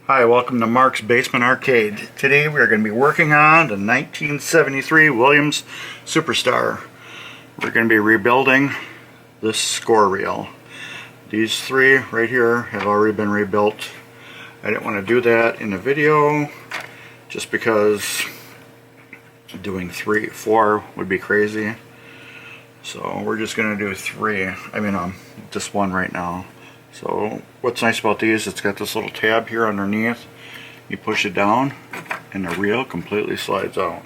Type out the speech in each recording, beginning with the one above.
Hi, welcome to Mark's Basement Arcade. Today we are going to be working on the 1973 Williams Superstar. We're going to be rebuilding this score reel. These three right here have already been rebuilt. I didn't want to do that in the video just because doing 4 would be crazy. So we're just going to do 3. Just 1 right now. So what's nice about these, it's got this little tab here underneath. You push it down and the reel completely slides out.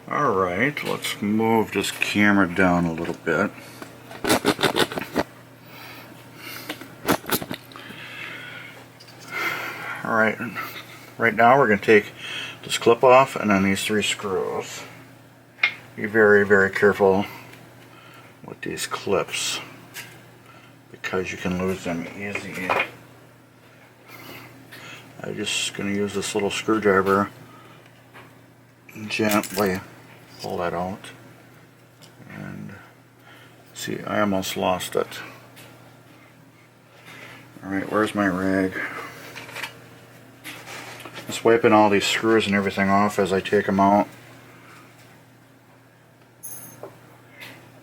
Alright, let's move this camera down a little bit. Alright, right now we're going to take this clip off and then these 3 screws. Be very, very careful with these clips because you can lose them easy. I'm just going to use this little screwdriver and gently pull that out. And see, I almost lost it. Alright, where's my rag? Just wiping all these screws and everything off as I take them out.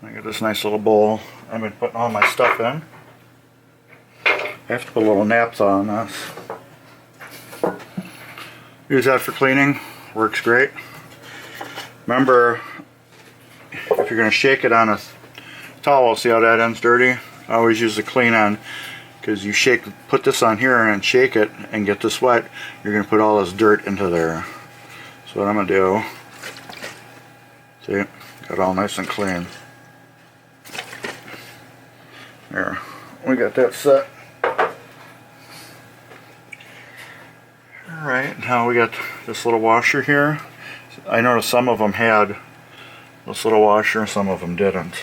I got this nice little bowl I've been putting all my stuff in. I have to put a little naphtha on this. Use that for cleaning. Works great. Remember, if you're going to shake it on a towel, see how that end's dirty? I always use the clean end, because you put this on here and shake it and get this wet, you're going to put all this dirt into there. So what I'm going to do, see, got it all nice and clean. There, we got that set. Alright, now we got this little washer here. I noticed some of them had this little washer, some of them didn't.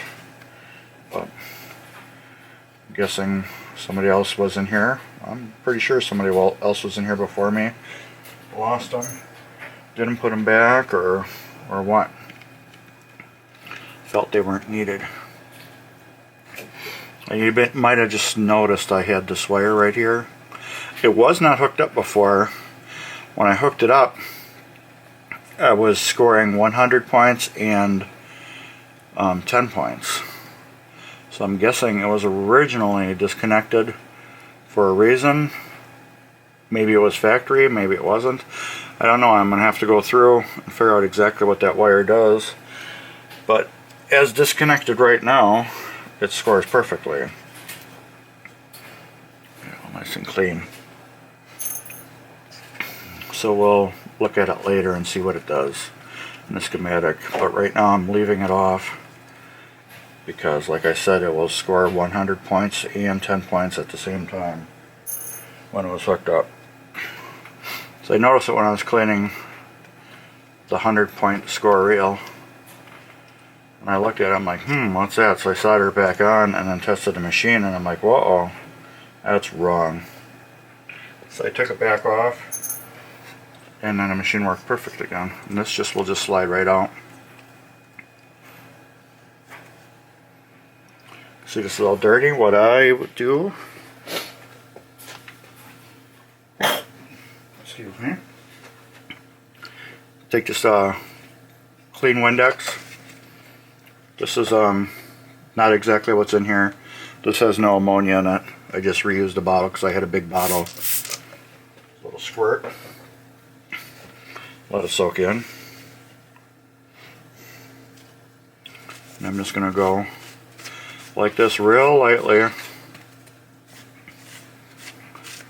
But I'm guessing somebody else was in here. I'm pretty sure somebody else was in here before me. Lost them. Didn't put them back or what. Felt they weren't needed. You might have just noticed I had this wire right here. It was not hooked up before. When I hooked it up, I was scoring 100 points and 10 points. So I'm guessing it was originally disconnected for a reason. Maybe it was factory, maybe it wasn't. I don't know. I'm going to have to go through and figure out exactly what that wire does. But as disconnected right now, it scores perfectly. Yeah, nice and clean. So we'll look at it later and see what it does in the schematic. But right now I'm leaving it off because, like I said, it will score 100 points and 10 points at the same time when it was hooked up. So I noticed it when I was cleaning the 100-point score reel. And I looked at it, I'm like, what's that? So I soldered it back on and then tested the machine, and I'm like, whoa, that's wrong. So I took it back off, and then the machine worked perfect again. And this will just slide right out. See, this is all dirty. What I would do, excuse me, take this clean Windex. This is not exactly what's in here. This has no ammonia in it. I just reused the bottle because I had a big bottle. A little squirt. Let it soak in. And I'm just going to go like this real lightly.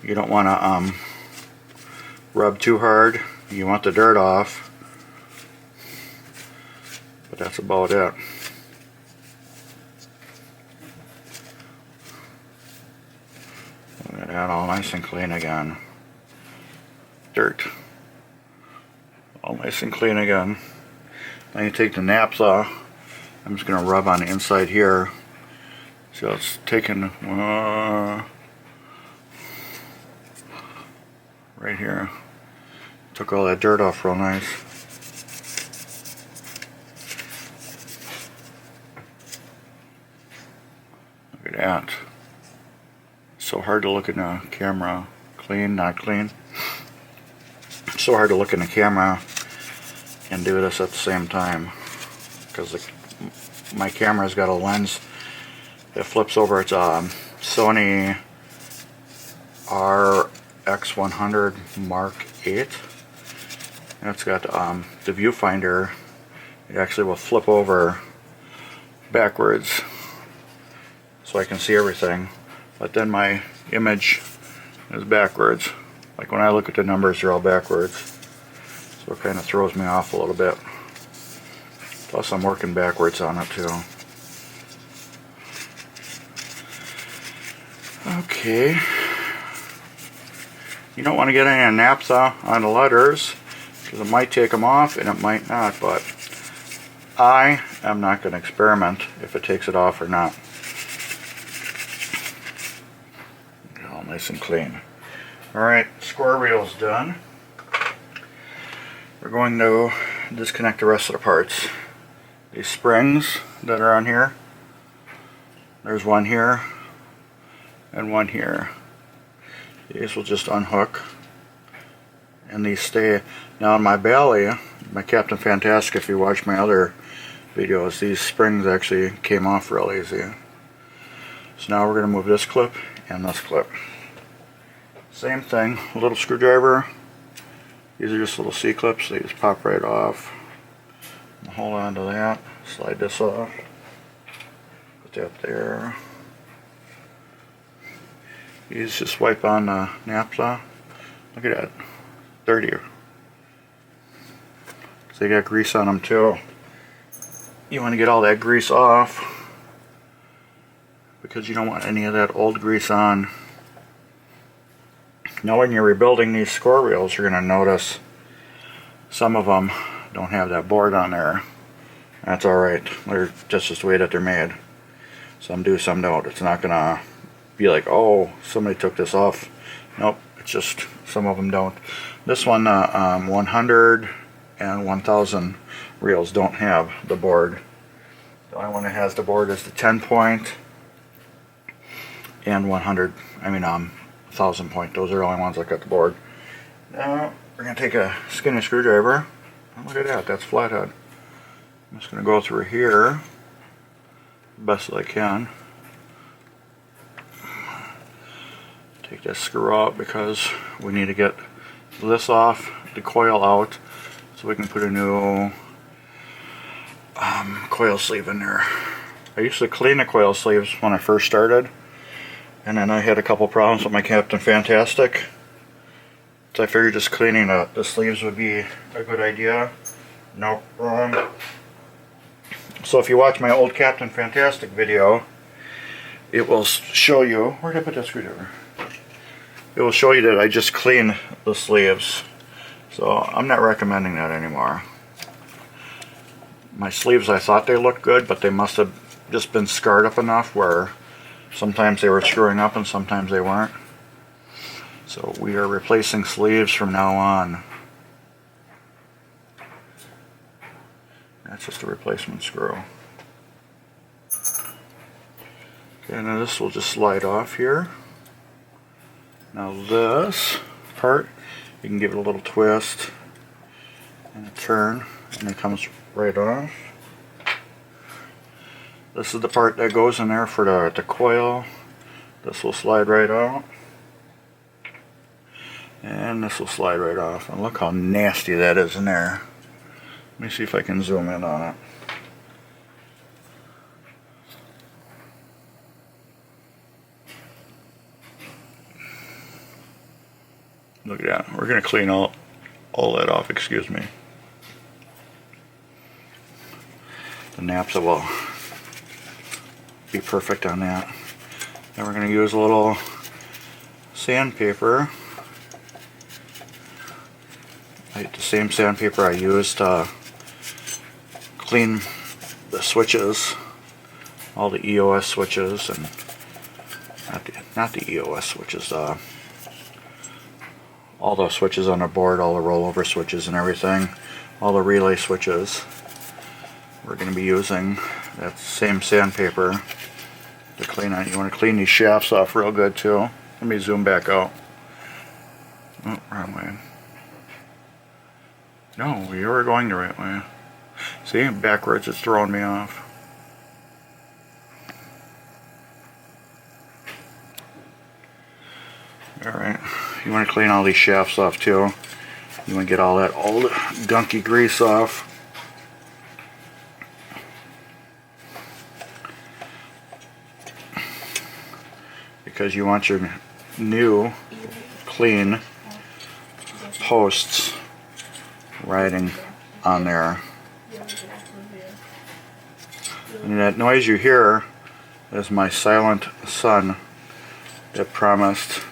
You don't want to rub too hard. You want the dirt off. But that's about it. Look at that, all nice and clean again. Dirt. All nice and clean again. Now you take the naphtha. I'm just going to rub on the inside here. So it's taking right here. Took all that dirt off real nice. Look at that. so hard to look in the camera. Clean, not clean. It's so hard to look in the camera and do this at the same time, because my camera's got a lens that flips over. It's a Sony RX100 Mark 8, and it's got the viewfinder. It actually will flip over backwards so I can see everything, but then my image is backwards. Like when I look at the numbers, they're all backwards, so it kind of throws me off a little bit. Plus I'm working backwards on it too. Okay, you don't want to get any naphtha on the letters because it might take them off and it might not, but I am not going to experiment if it takes it off or not. All nice and clean. Alright, square reel's done. We're going to disconnect the rest of the parts. These springs that are on here, there's one here and one here. These will just unhook and these stay. Now in my belly, my Captain Fantastic, if you watch my other videos, these springs actually came off real easy. So now we're going to move this clip and this clip. Same thing, a little screwdriver. These are just little C-clips, they just pop right off. Hold on to that, slide this off, put that there. These just wipe on the naphtha. Look at that, dirty. So they got grease on them too. You want to get all that grease off because you don't want any of that old grease on. Now when you're rebuilding these score reels, you're going to notice some of them don't have that board on there. That's alright, they're just the way that they're made. Some do, some don't. It's not going to be like, oh, somebody took this off. Nope, it's just some of them don't. This one, 100 and 1000 reels don't have the board. The only one that has the board is the 10 point and 100, 1000 point. Those are the only ones that got the board. Now we're going to take a skinny screwdriver. Oh, look at that, that's flathead. I'm just going to go through here the best that I can. Take this screw out because we need to get this off, the coil out, so we can put a new coil sleeve in there. I used to clean the coil sleeves when I first started, and then I had a couple problems with my Captain Fantastic, so I figured just cleaning the sleeves would be a good idea. Nope, wrong. So if you watch my old Captain Fantastic video, it will show you, where did I put that screwdriver? It will show you that I just clean the sleeves. So I'm not recommending that anymore. My sleeves, I thought they looked good, but they must have just been scarred up enough where sometimes they were screwing up and sometimes they weren't. So we are replacing sleeves from now on. That's just a replacement screw. Okay, now this will just slide off here. Now this part, you can give it a little twist and a turn, and it comes right off. This is the part that goes in there for the coil. This will slide right out. And this will slide right off. And look how nasty that is in there. Let me see if I can zoom in on it. Look at that. We're going to clean all that off, excuse me. The naphtha will be perfect on that. Then we're going to use a little sandpaper. The same sandpaper I used to clean the switches, all the EOS switches, and not the EOS switches, all the switches on the board, all the rollover switches and everything, all the relay switches. We're going to be using that same sandpaper to clean it. You want to clean these shafts off real good too. Let me zoom back out. Oh, wrong way. No, you were going the right way. See, backwards, it's throwing me off. Alright, you want to clean all these shafts off too. You want to get all that old gunky grease off. Because you want your new, clean posts riding on there. And that noise you hear is my silent son that promised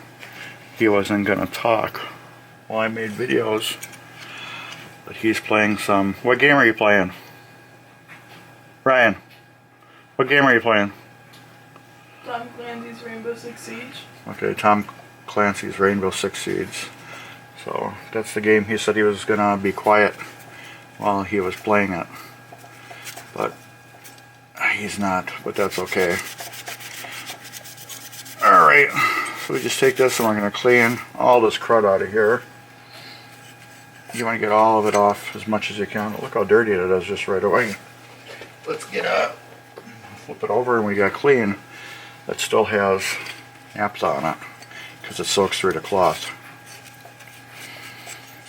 he wasn't going to talk while I made videos. But he's playing some... What game are you playing? Ryan, what game are you playing? Tom Clancy's Rainbow Six Siege. Okay, Tom Clancy's Rainbow Six Siege. So that's the game he said he was going to be quiet while he was playing it. But he's not, but that's okay. Alright, so we just take this and we're going to clean all this crud out of here. You want to get all of it off as much as you can. Look how dirty it is just right away. Let's get up. Flip it over and we got clean. That still has naphtha on it because it soaks through the cloth.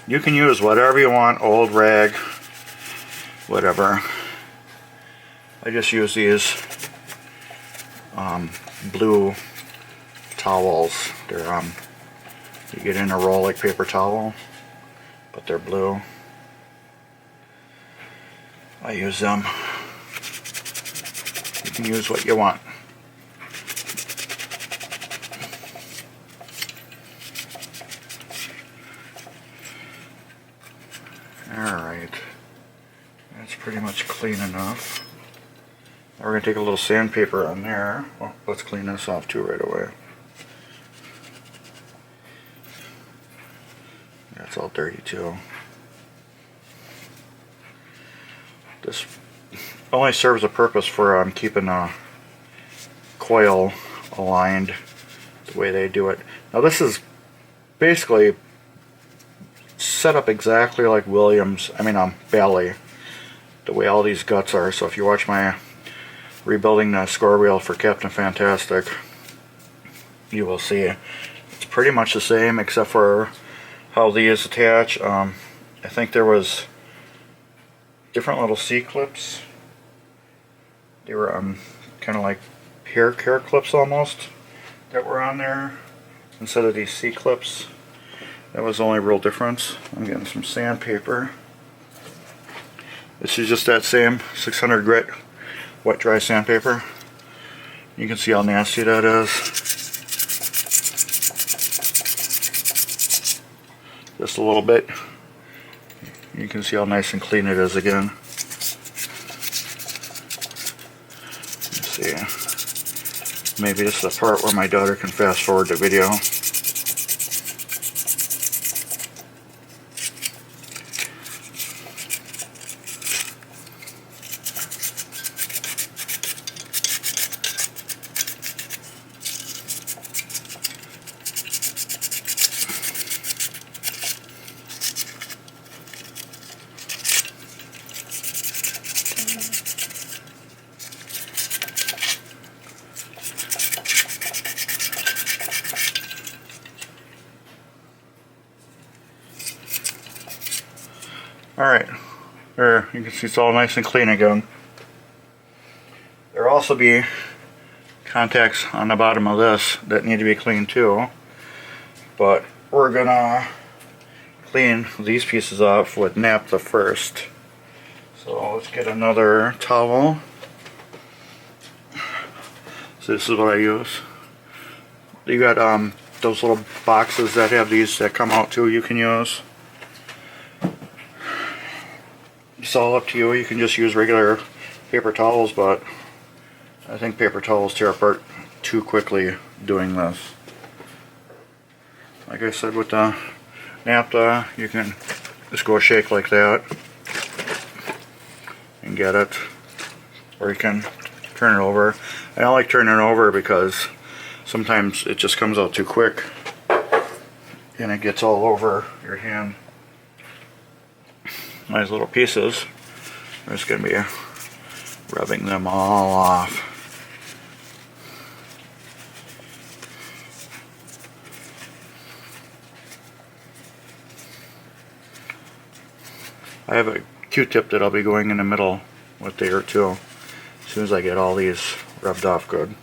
You can use whatever you want, old rag, whatever. I just use these blue towels. They're you get in a roll like paper towel, but they're blue. I use them. You can use what you want. Alright, that's pretty much clean enough. Now we're going to take a little sandpaper on there. Well, let's clean this off too right away. That's all dirty too. This only serves a purpose for keeping a coil aligned the way they do it. Now this is basically set up exactly like Williams, Bally, the way all these guts are. So if you watch my rebuilding the score wheel for Captain Fantastic, you will see it's pretty much the same except for how these attach. I think there was different little C-clips. They were kind of like hair clips almost that were on there instead of these C-clips. That was the only real difference. I'm getting some sandpaper. This is just that same 600 grit wet dry sandpaper. You can see how nasty that is. Just a little bit. You can see how nice and clean it is again. Let's see. Maybe this is the part where my daughter can fast forward the video. Alright, there, you can see it's all nice and clean again. There will also be contacts on the bottom of this that need to be cleaned too. But we're gonna clean these pieces off with naphtha first. So let's get another towel. So this is what I use. You got those little boxes that have these that come out too, you can use. It's all up to you. You can just use regular paper towels, but I think paper towels tear apart too quickly doing this. Like I said, with the naphtha, you can just go shake like that and get it, or you can turn it over. I don't like turning it over because sometimes it just comes out too quick and it gets all over your hand. Nice little pieces. I'm just going to be rubbing them all off. I have a Q-tip that I'll be going in the middle with there too, as soon as I get all these rubbed off good.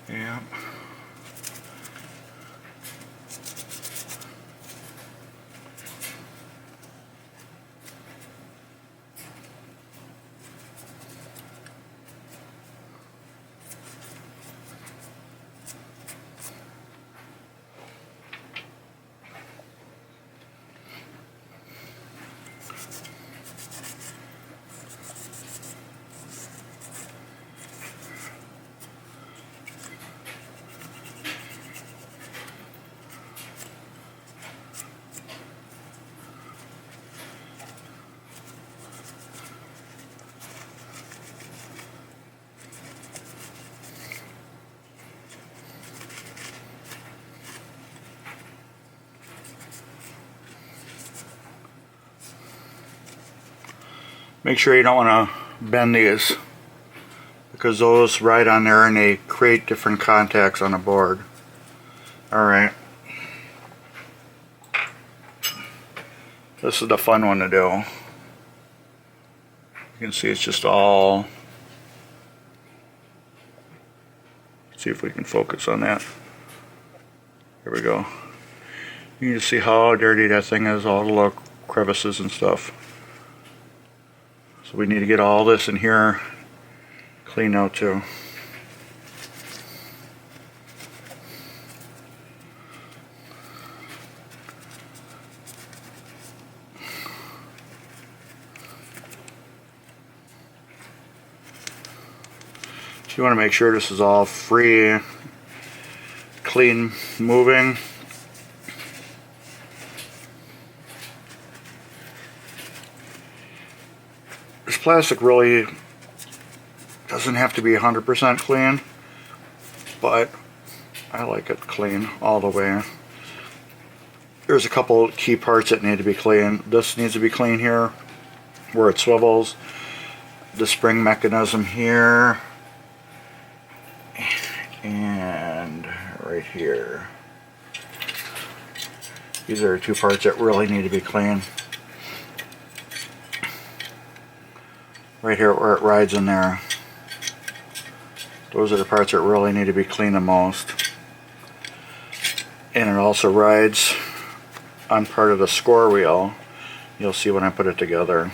Yeah. Make sure you don't want to bend these, because those ride on there and they create different contacts on the board. Alright. This is the fun one to do. You can see it's just all... Let's see if we can focus on that. Here we go. You can just see how dirty that thing is, all the little crevices and stuff. So we need to get all this in here cleaned out too. So you want to make sure this is all free, clean moving. This plastic really doesn't have to be 100% clean, but I like it clean all the way. There's a couple key parts that need to be clean. This needs to be clean here, where it swivels. The spring mechanism here, and right here. These are two parts that really need to be clean. Right here where it rides in there. Those are the parts that really need to be cleaned the most. And it also rides on part of the score wheel. You'll see when I put it together.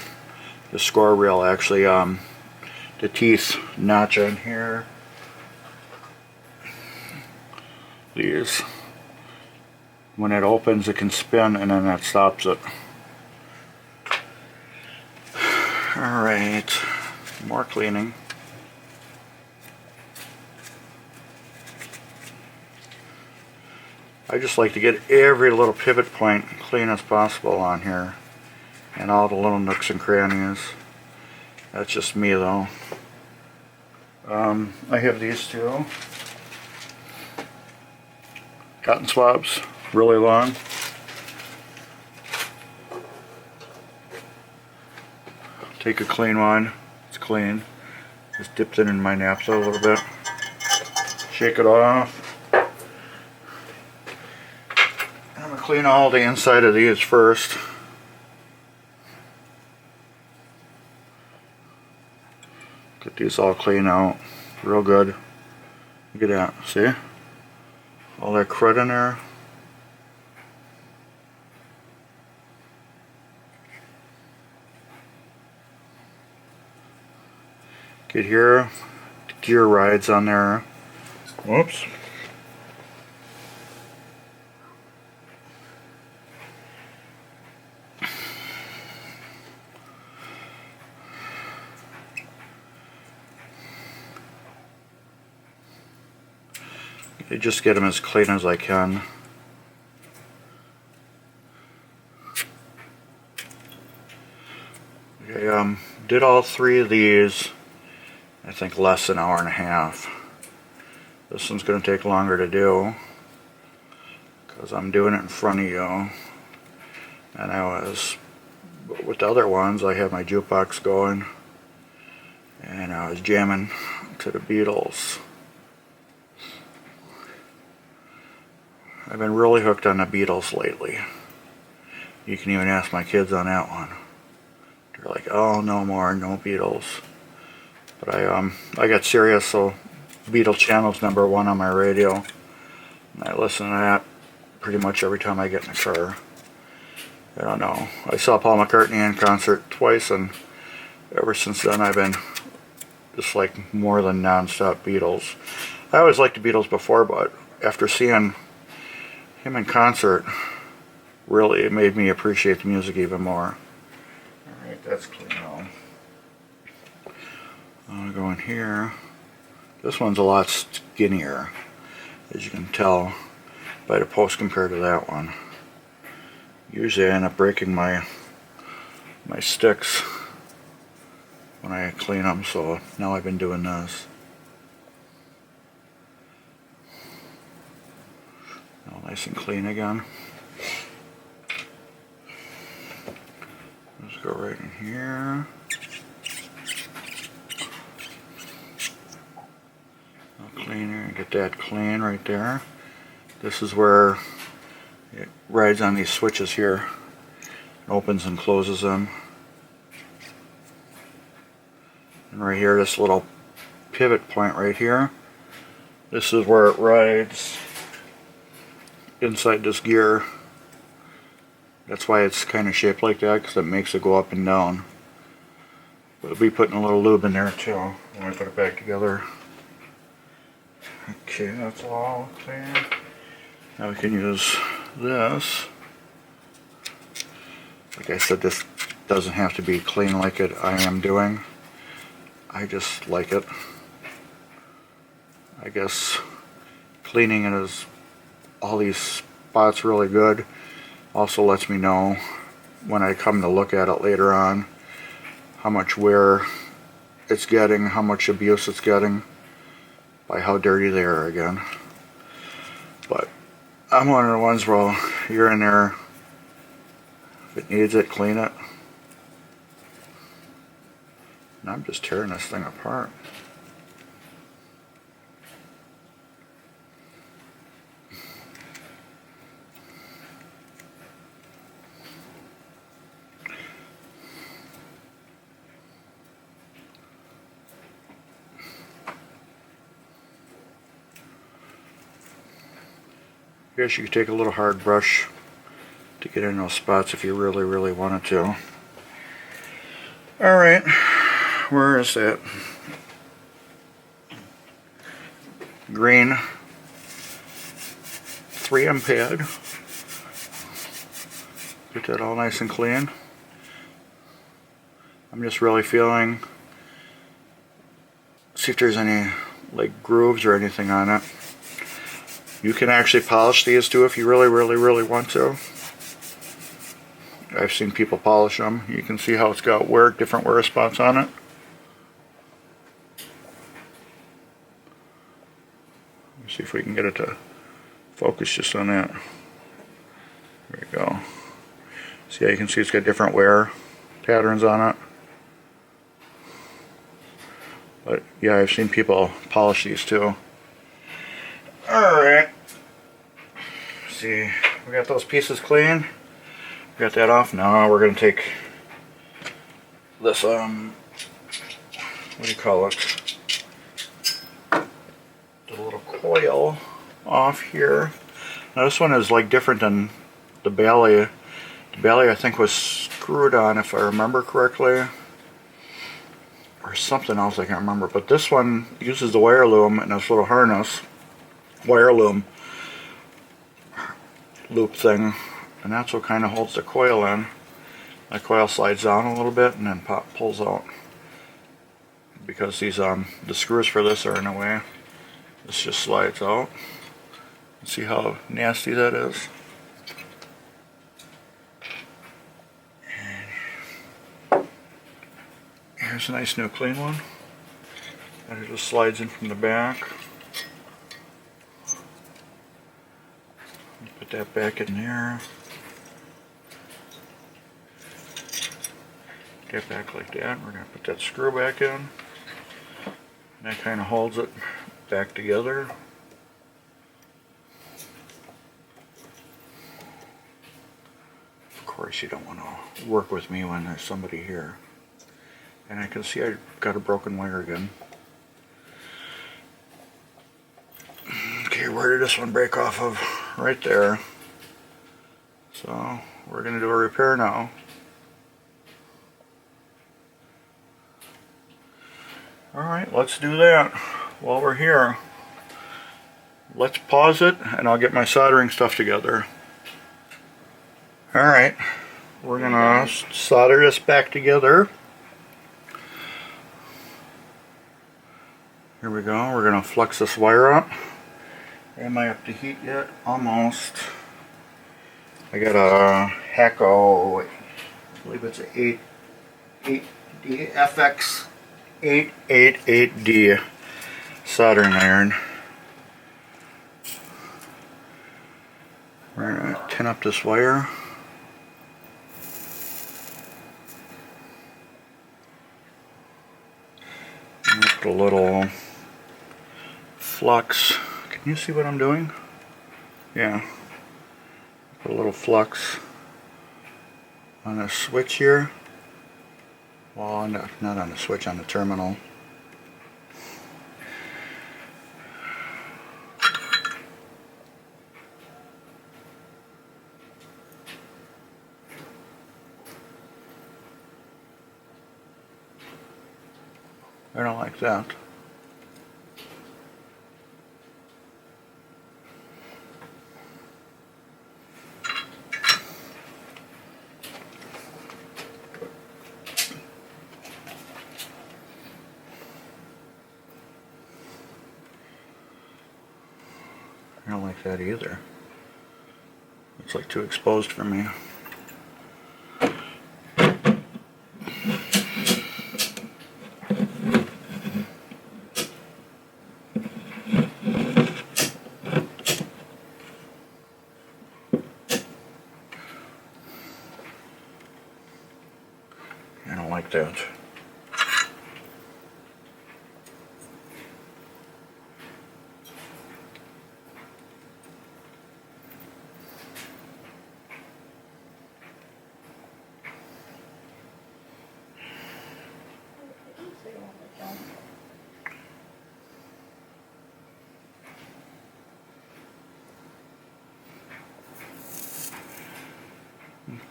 The score wheel actually, the teeth notch in here. These. When it opens, it can spin and then that stops it. Alright, more cleaning. I just like to get every little pivot point clean as possible on here, and all the little nooks and crannies. That's just me though. I have these two cotton swabs, really long. Take a clean one, it's clean. Just dipped it in my naphtha a little bit. Shake it off. I'm going to clean all the inside of these first. Get these all clean out. Real good. Look at that, see? All that crud in there. Get here, the gear rides on there. Whoops. You just get them as clean as I can. I did all 3 of these, I think less than an hour and a half. This one's going to take longer to do because I'm doing it in front of you. And with the other ones, I have my jukebox going and I was jamming to the Beatles. I've been really hooked on the Beatles lately. You can even ask my kids on that one. They're like, oh, no more, no Beatles. But I got Sirius, so Beatles channel's #1 on my radio. And I listen to that pretty much every time I get in the car. I don't know. I saw Paul McCartney in concert twice, and ever since then I've been just like more than non-stop Beatles. I always liked the Beatles before, but after seeing him in concert, really it made me appreciate the music even more. Alright, that's clean now. I'm gonna go in here. This one's a lot skinnier, as you can tell by the post compared to that one. Usually I end up breaking my sticks when I clean them, so now I've been doing this. Now nice and clean again. Let's go right in here. Cleaner and get that clean right there. This is where it rides on these switches here. It opens and closes them. And right here, this little pivot point right here. This is where it rides inside this gear. That's why it's kind of shaped like that, because it makes it go up and down. We'll be putting a little lube in there too when we put it back together. Okay, that's all clear. Now we can use this. Like I said, this doesn't have to be clean like I am doing. I just like it. I guess cleaning it is all these spots really good. Also lets me know when I come to look at it later on how much wear it's getting, how much abuse it's getting, by how dirty they are again. But I'm one of the ones where you're in there, if it needs it, clean it. And I'm just tearing this thing apart. I guess you could take a little hard brush to get in those spots if you really, really wanted to. Alright, where is that? Green 3M pad. Get that all nice and clean. I'm just really feeling, see if there's any like grooves or anything on it. You can actually polish these too if you really, really, really want to. I've seen people polish them. You can see how it's got different wear spots on it. Let's see if we can get it to focus just on that. There we go. See how you can see it's got different wear patterns on it. But yeah, I've seen people polish these too. Alright. See, we got those pieces clean. We got that off. Now we're going to take this, what do you call it? The little coil off here. Now this one is like different than the Bally. The Bally I think was screwed on if I remember correctly. Or something else I can't remember. But this one uses the wire loom and this little harness. Wire loom loop thing, and that's what kind of holds the coil in. The coil slides down a little bit and then pulls out because these the screws for this are in the way. This just slides out. See how nasty that is? And here's a nice new clean one. And it just slides in from the back. Put that back in there. Get back like that. We're going to put that screw back in. And that kind of holds it back together. Of course, you don't want to work with me when there's somebody here. And I can see I got a broken wire again. Okay, where did this one break off of? Right there. So we're going to do a repair now. Alright, let's do that. While we're here, let's pause it and I'll get my soldering stuff together. Alright, we're going to solder this back together. Here we go, we're going to flux this wire up. Am I up to heat yet? Almost. I got a Hacko, I believe it's a 8D FX 888D soldering iron. We're going to tin up this wire. Put a little flux. Can you see what I'm doing? Yeah. Put a little flux on a switch here. Well, no, not on the switch, on the terminal. I don't like that. I don't like that either. It's like too exposed for me. I don't like that.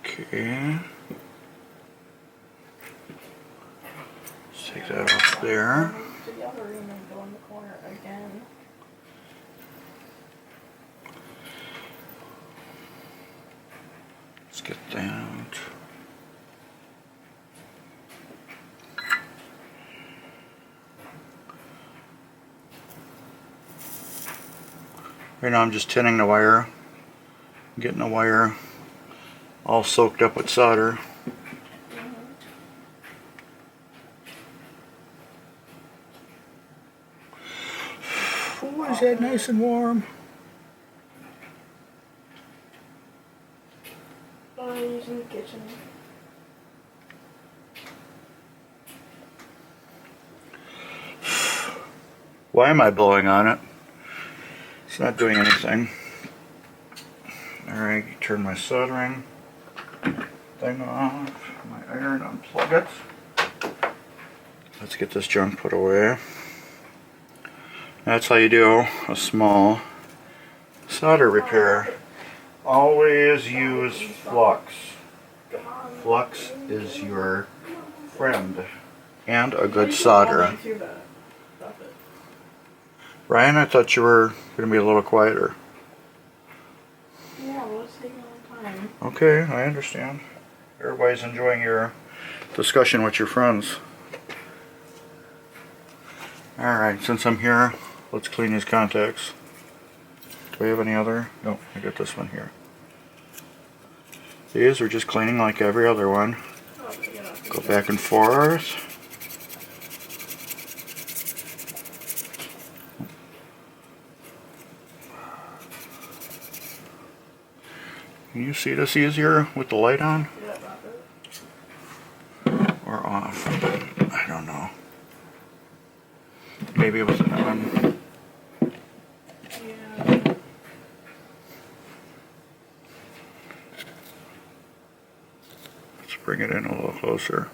Okay. Let's take that off there. The other room and go in the corner again. Let's get that. Right now I'm just tinning the wire, getting the wire all soaked up with solder. Oh, is that nice and warm? Oh, I'm using the kitchen. Why am I blowing on it? It's not doing anything. Alright, turn my soldering thing off, my iron, unplug it. Let's get this junk put away. That's how you do a small solder repair. Always use flux. Flux is your friend and a good solder. Ryan, I thought you were going to be a little quieter. Yeah, well, it's taking a long time. Okay, I understand. Everybody's enjoying your discussion with your friends. Alright, since I'm here, let's clean these contacts. Do we have any other? No, I got this one here. These are just cleaning like every other one. Oh, yeah. Go back and forth. Can you see this easier with the light on? Yeah, not Or off? I don't know. Maybe with it on. Yeah. Let's bring it in a little closer.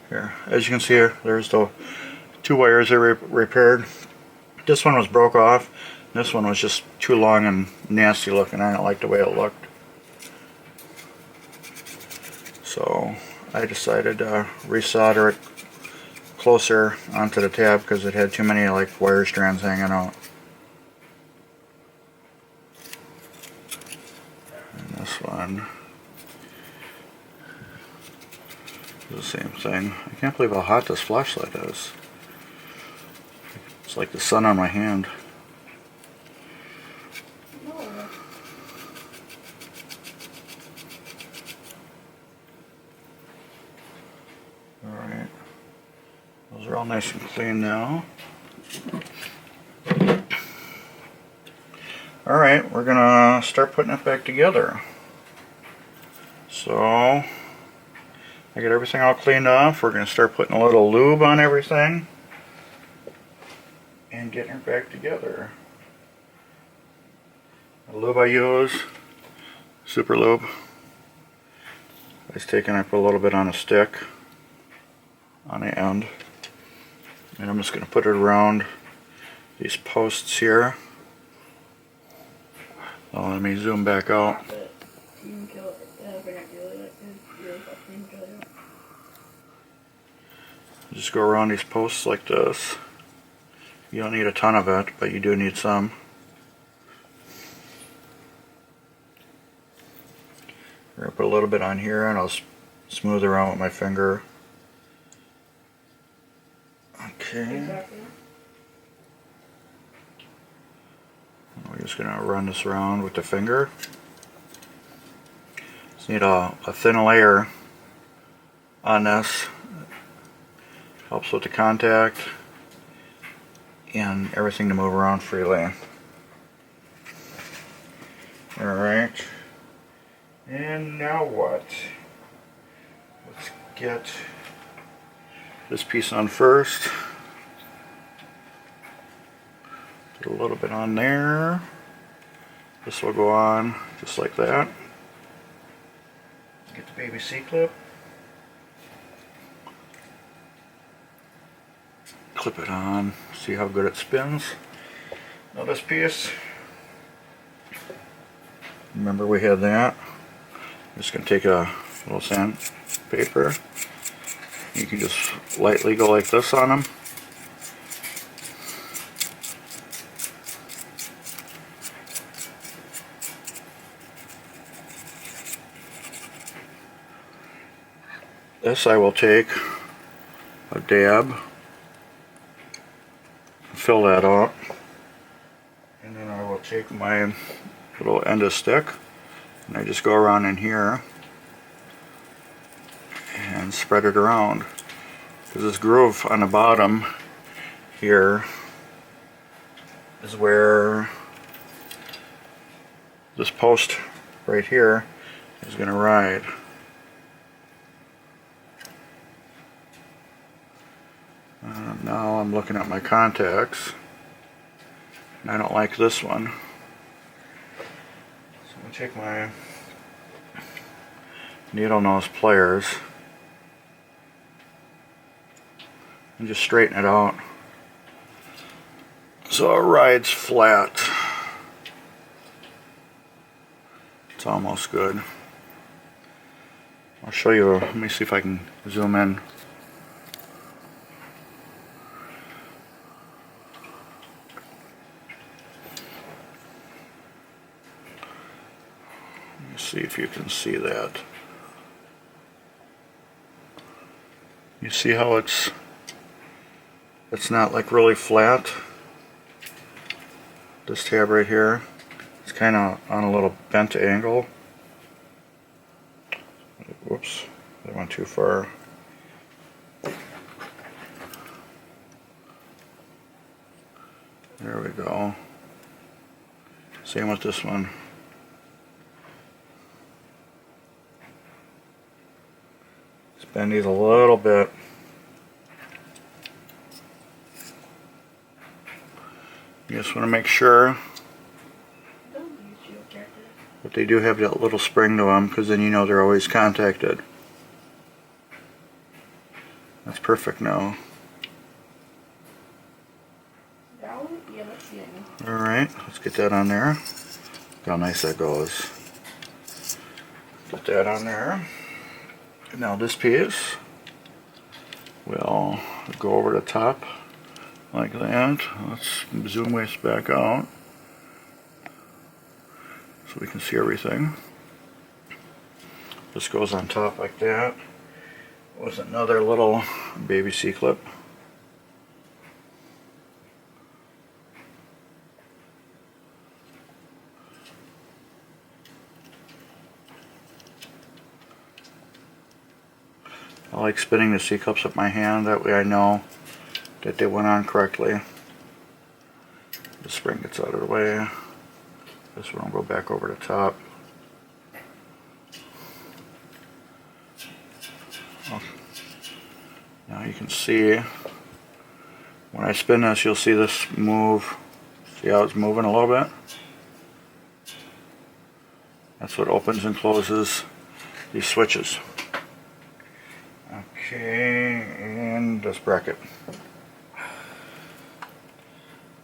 Here, as you can see here, there's the two wires I repaired. This one was broke off. This one was just too long and nasty looking. I didn't like the way it looked. So I decided to resolder it closer onto the tab because it had too many like wire strands hanging out. And this one is the same thing. I can't believe how hot this flashlight is. It's like the sun on my hand. No. Alright. Those are all nice and clean now. Alright, we're gonna start putting it back together. So, I get everything all cleaned off. We're gonna start putting a little lube on everything and getting it back together. The lube I use, Super Lube. I was taking, I put a little bit on a stick on the end, and I'm just going to put it around these posts here. Well, let me zoom back out. Just go around these posts like this. You don't need a ton of it, but you do need some. I'm going to put a little bit on here and I'll smooth around with my finger. Okay. Exactly. We're just going to run this around with the finger. Just need a thin layer on this. Helps with the contact and everything to move around freely. Alright. And now what? Let's get this piece on first. Put a little bit on there. This will go on just like that. Get the baby C-clip. Clip it on. See how good it spins. Now this piece. Remember we had that. I'm just going to take a little sandpaper. You can just lightly go like this on them. This I will take a dab, fill that up, and then I will take my little end of stick and I just go around in here and spread it around, because this groove on the bottom here is where this post right here is going to ride. Now I'm looking at my contacts and I don't like this one. So I'm going to take my needle nose pliers and just straighten it out so it rides flat. It's almost good. I'll show you, let me see if I can zoom in. See if you can see that. You see how it's it's not like really flat. This tab right here, it's kind of on a little bent angle. Whoops, that went too far. There we go. Same with this one. Just bend these a little bit. You just want to make sure. But they do have that little spring to them, because then you know they're always contacted. That's perfect now. Alright, let's get that on there. Look how nice that goes. Put that on there. Now this piece will go over the top like that. Let's zoom this back out so we can see everything. This goes on top like that. With another little baby C-clip. I like spinning the C-cups with my hand, that way I know that they went on correctly. The spring gets out of the way. This one will go back over the top. Oh. Now you can see, when I spin this, you'll see this move. See how it's moving a little bit? That's what opens and closes these switches. Okay, and this bracket.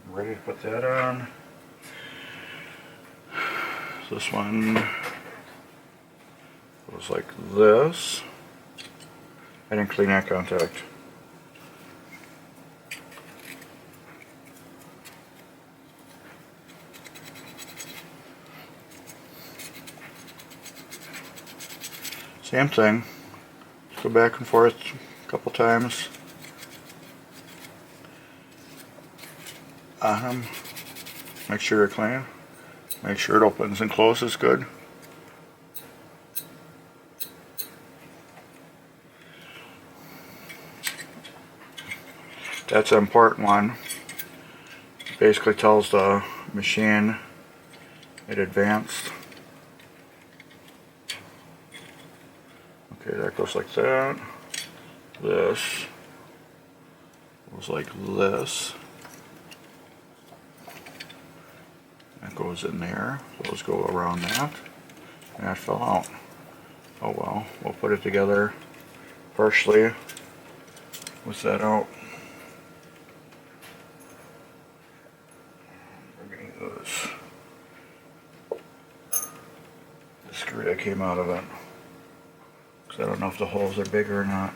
Ready to put that on. This one goes like this. I didn't clean that contact. Same thing. Go back and forth a couple times on them. Make sure they're clean. Make sure it opens and closes good. That's an important one. It basically tells the machine it advanced. Okay, that goes like that. This goes like this. That goes in there. Those go around that. And that fell out. Oh well, we'll put it together partially with that out. We're going to use the screw that came out of it. I don't know if the holes are big or not.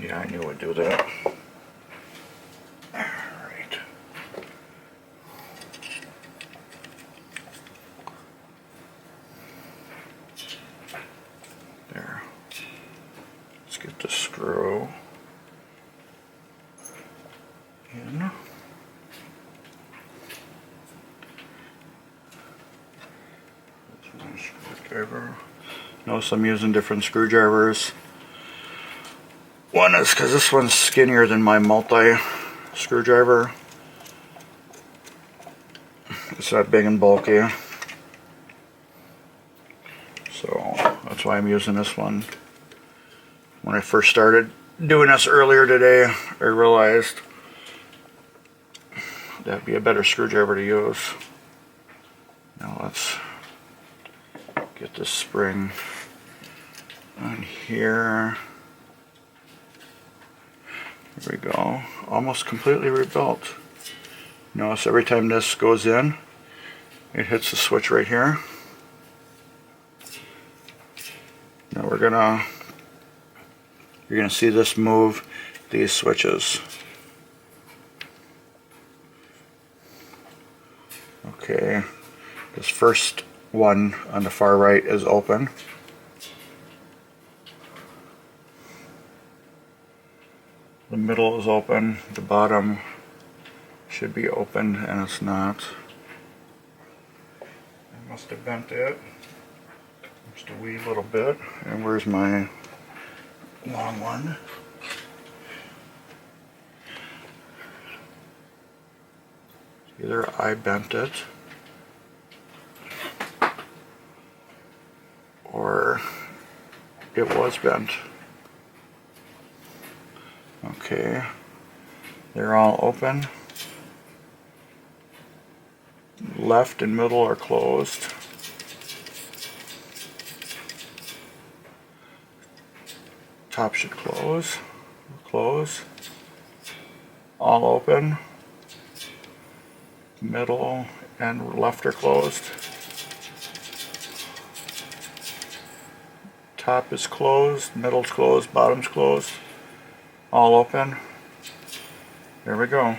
Yeah, I knew it would do that. Alright. There. Let's get the screw in. Screwdriver. Notice I'm using different screwdrivers. One is because this one's skinnier than my multi screwdriver. It's not big and bulky. So that's why I'm using this one. When I first started doing this earlier today, I realized that'd be a better screwdriver to use. Now let's get this spring on here. There we go. Almost completely rebuilt. Notice every time this goes in, it hits the switch right here. Now you're gonna see this move these switches. Okay, this first one on the far right is open. The middle is open, the bottom should be open, and it's not. I must have bent it just a wee little bit. And where's my long one? Either I bent it or it was bent. Okay, they're all open. Left and middle are closed. Top should close. Close. All open. Middle and left are closed. Top is closed, middle's closed, bottom's closed. All open. There we go.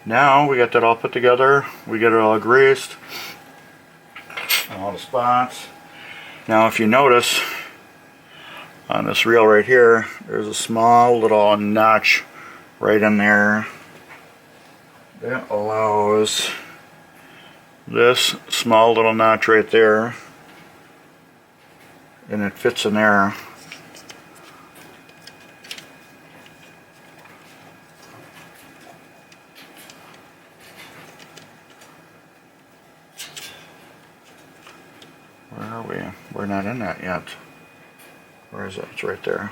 Now we got that all put together. We get it all greased. All the spots. Now if you notice on this reel right here, there's a small little notch right in there. That allows this small little notch right there, and it fits in there. Where are we? We're not in that yet. Where is it? It's right there.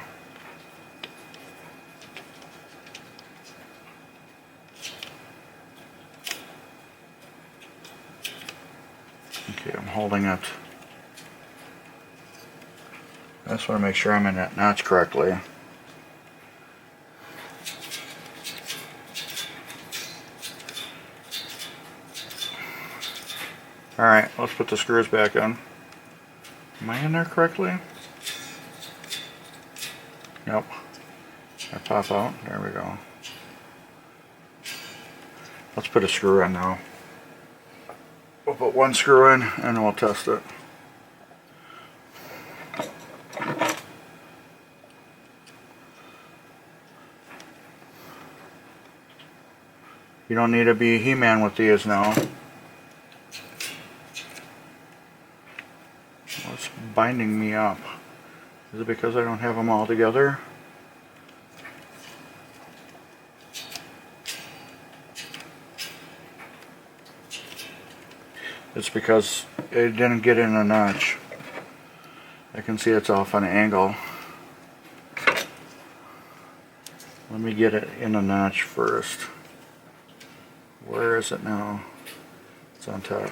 Okay, I'm holding it. I just want to make sure I'm in that notch correctly. Alright, let's put the screws back in. Am I in there correctly? Nope. I pop out. There we go. Let's put a screw in now. We'll put one screw in and we'll test it. You don't need to be He-Man with these now. What's binding me up? Is it because I don't have them all together? It's because it didn't get in a notch. I can see it's off on an angle. Let me get it in a notch first. Where is it now? It's on top.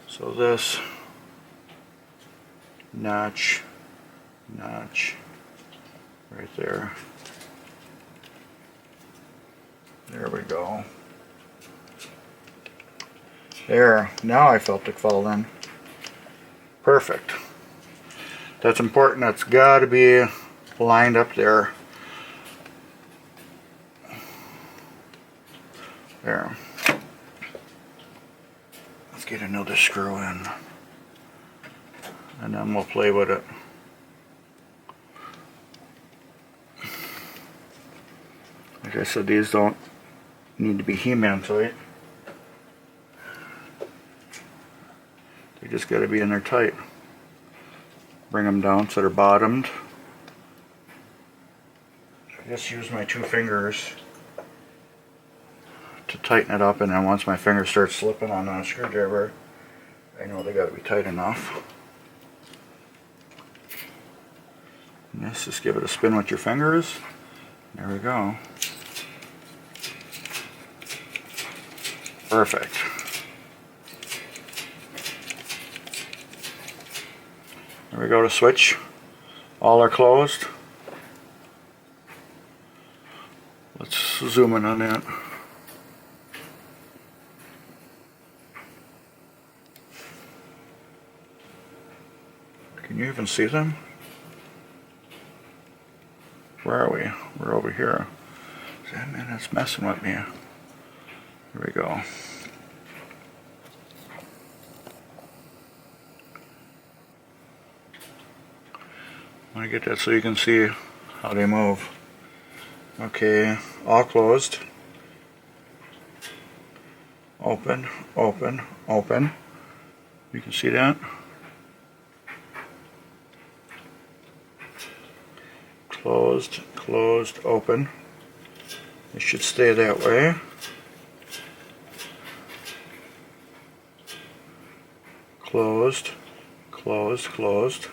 So this notch, notch, right there. There we go. There, now I felt it fall in. Perfect. That's important. That's got to be lined up there. There. Let's get another screw in. And then we'll play with it. Like I said, these don't need to be He-Man tight. They just got to be in there tight. Bring them down so they're bottomed. I just use my two fingers to tighten it up, and then once my fingers start slipping on a screwdriver, I know they got to be tight enough. And this, just give it a spin with your fingers. There we go. Perfect. There we go to switch. All are closed. Let's zoom in on that. Can you even see them? Where are we? We're over here. Man, it's messing with me. Here we go. I get that so you can see how they move. Okay, all closed. Open, open, open. You can see that. Closed, closed, open. It should stay that way. Closed, closed, closed.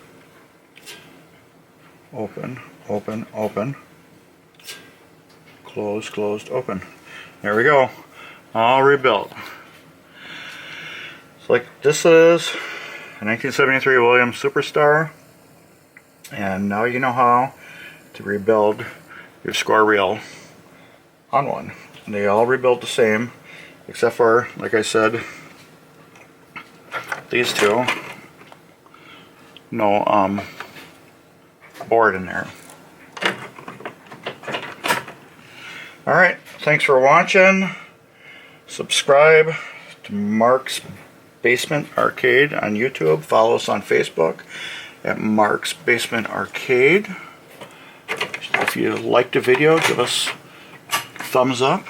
Open, open, open. Closed, closed, open. There we go. All rebuilt. So like this is a 1973 Williams Superstar, and now you know how to rebuild your score reel on one. And they all rebuild the same, except for, like I said, these two. No board in there. Alright, thanks for watching. Subscribe to Mark's Basement Arcade on YouTube. Follow us on Facebook at Mark's Basement Arcade. If you liked the video, give us a thumbs up.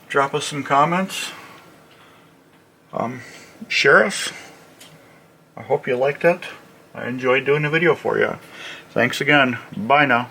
Drop us some comments. Share us. I hope you liked it. I enjoyed doing the video for you. Thanks again. Bye now.